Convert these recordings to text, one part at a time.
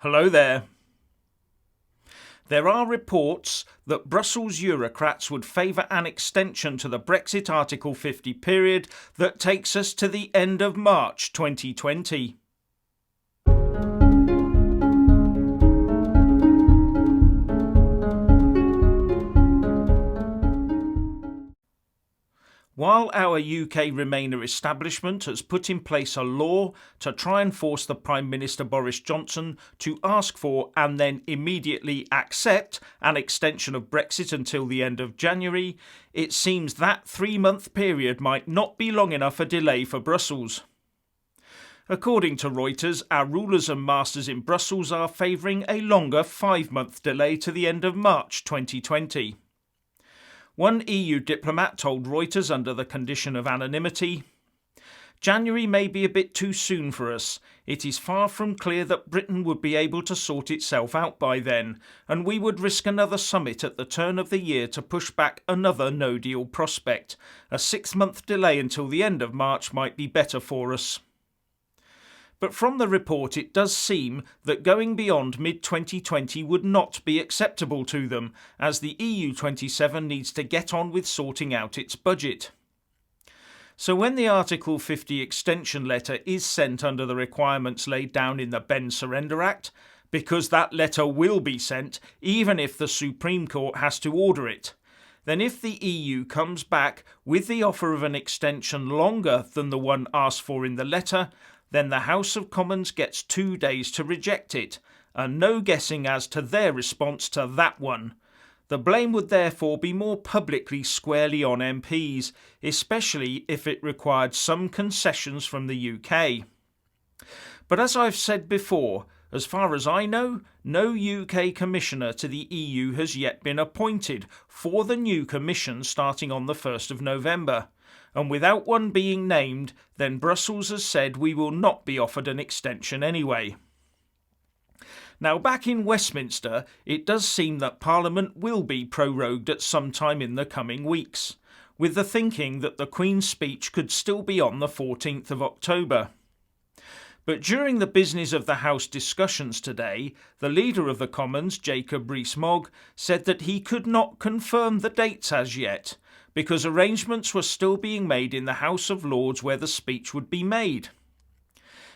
Hello there. There are reports that Brussels Eurocrats would favour an extension to the Brexit Article 50 period that takes us to the end of March 2020. While our UK Remainer establishment has put in place a law to try and force the Prime Minister Boris Johnson to ask for and then immediately accept an extension of Brexit until the end of January, it seems that 3-month period might not be long enough a delay for Brussels. According to Reuters, our rulers and masters in Brussels are favouring a longer 5-month delay to the end of March 2020. One EU diplomat told Reuters under the condition of anonymity, "January may be a bit too soon for us. It is far from clear that Britain would be able to sort itself out by then, and we would risk another summit at the turn of the year to push back another no-deal prospect. A 6-month delay until the end of March might be better for us." But from the report it does seem that going beyond mid-2020 would not be acceptable to them, as the EU27 needs to get on with sorting out its budget. So when the Article 50 extension letter is sent under the requirements laid down in the Ben Surrender Act, because that letter will be sent even if the Supreme Court has to order it, then if the EU comes back with the offer of an extension longer than the one asked for in the letter, then the House of Commons gets 2 days to reject it, and no guessing as to their response to that one. The blame would therefore be more publicly squarely on MPs, especially if it required some concessions from the UK. But as I've said before, as far as I know, no UK Commissioner to the EU has yet been appointed for the new Commission starting on the 1st of November. And without one being named, then Brussels has said we will not be offered an extension anyway. Now back in Westminster, it does seem that Parliament will be prorogued at some time in the coming weeks, with the thinking that the Queen's speech could still be on the 14th of October. But during the business of the House discussions today, the leader of the Commons, Jacob Rees-Mogg, said that he could not confirm the dates as yet, because arrangements were still being made in the House of Lords where the speech would be made.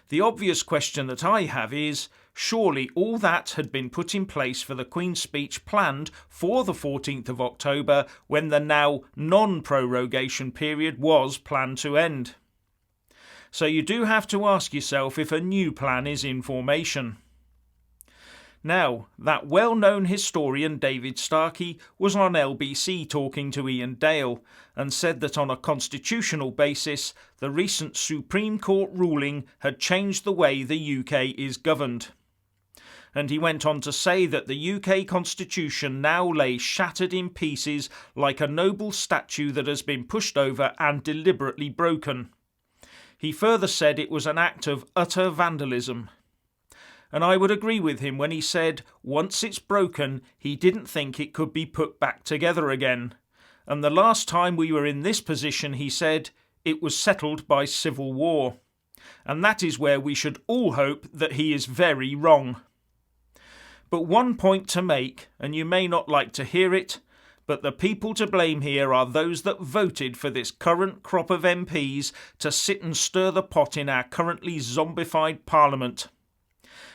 The obvious question that I have is, surely all that had been put in place for the Queen's speech planned for the 14th of October when the now non-prorogation period was planned to end. So you do have to ask yourself if a new plan is in formation. Now, that well-known historian David Starkey was on LBC talking to Ian Dale and said that on a constitutional basis, the recent Supreme Court ruling had changed the way the UK is governed. And he went on to say that the UK Constitution now lay shattered in pieces like a noble statue that has been pushed over and deliberately broken. He further said it was an act of utter vandalism. And I would agree with him when he said, once it's broken, he didn't think it could be put back together again. And the last time we were in this position, he said, it was settled by civil war. And that is where we should all hope that he is very wrong. But one point to make, and you may not like to hear it, but the people to blame here are those that voted for this current crop of MPs to sit and stir the pot in our currently zombified Parliament.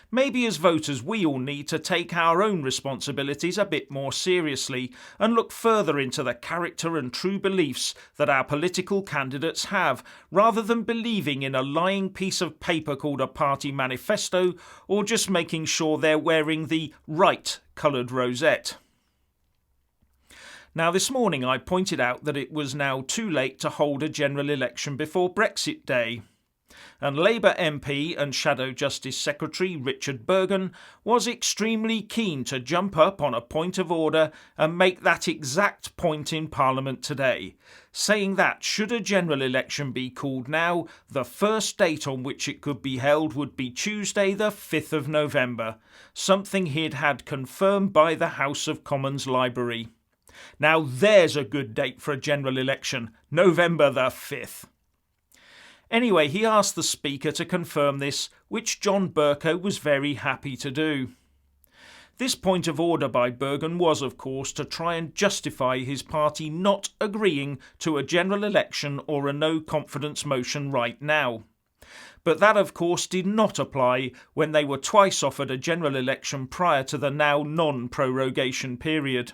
Maybe as voters we all need to take our own responsibilities a bit more seriously and look further into the character and true beliefs that our political candidates have, rather than believing in a lying piece of paper called a party manifesto or just making sure they're wearing the right coloured rosette. Now this morning I pointed out that it was now too late to hold a general election before Brexit Day. And Labour MP and Shadow Justice Secretary Richard Bergen was extremely keen to jump up on a point of order and make that exact point in Parliament today, saying that should a general election be called now, the first date on which it could be held would be Tuesday the 5th of November, something he'd had confirmed by the House of Commons Library. Now there's a good date for a general election, November the 5th. Anyway, he asked the Speaker to confirm this, which John Bercow was very happy to do. This point of order by Bergen was, of course, to try and justify his party not agreeing to a general election or a no-confidence motion right now. But that, of course, did not apply when they were twice offered a general election prior to the now non-prorogation period.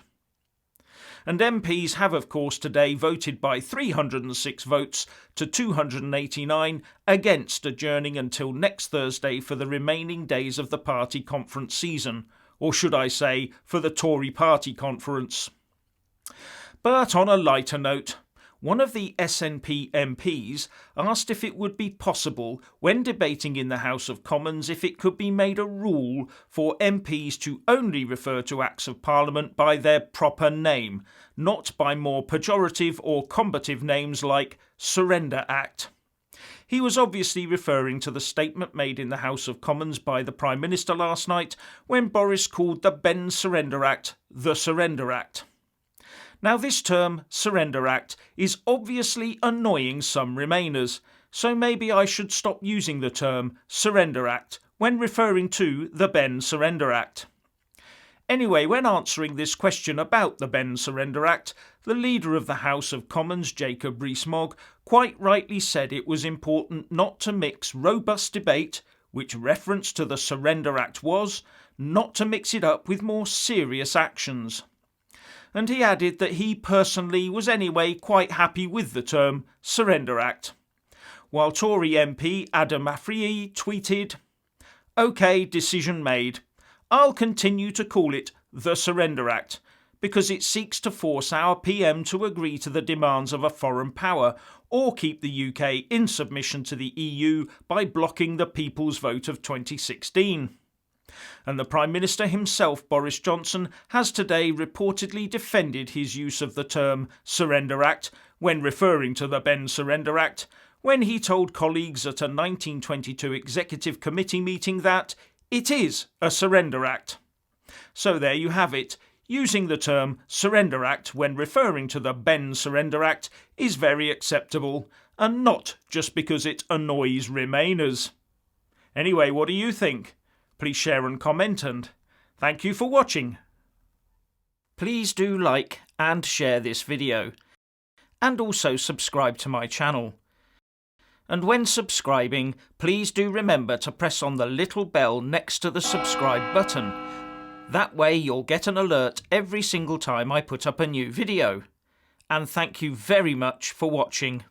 And MPs have, of course, today voted by 306 votes to 289 against adjourning until next Thursday for the remaining days of the party conference season, or should I say, for the Tory party conference. But on a lighter note, one of the SNP MPs asked if it would be possible, when debating in the House of Commons, if it could be made a rule for MPs to only refer to Acts of Parliament by their proper name, not by more pejorative or combative names like Surrender Act. He was obviously referring to the statement made in the House of Commons by the Prime Minister last night when Boris called the Ben Surrender Act the Surrender Act. Now, this term, Surrender Act, is obviously annoying some Remainers, so maybe I should stop using the term Surrender Act when referring to the Ben Surrender Act. Anyway, when answering this question about the Ben Surrender Act, the leader of the House of Commons, Jacob Rees-Mogg, quite rightly said it was important not to mix robust debate, which reference to the Surrender Act was, not to mix it up with more serious actions. And he added that he personally was anyway quite happy with the term Surrender Act. While Tory MP Adam Afriyie tweeted, "OK, decision made. I'll continue to call it the Surrender Act because it seeks to force our PM to agree to the demands of a foreign power or keep the UK in submission to the EU by blocking the people's vote of 2016. And the Prime Minister himself, Boris Johnson, has today reportedly defended his use of the term Surrender Act when referring to the Ben Surrender Act, when he told colleagues at a 1922 Executive Committee meeting that it is a Surrender Act. So there you have it. Using the term Surrender Act when referring to the Ben Surrender Act is very acceptable, and not just because it annoys Remainers. Anyway, what do you think? Please share and comment, and thank you for watching. Please do like and share this video, and also subscribe to my channel. And when subscribing, please do remember to press on the little bell next to the subscribe button. That way you'll get an alert every single time I put up a new video. And thank you very much for watching.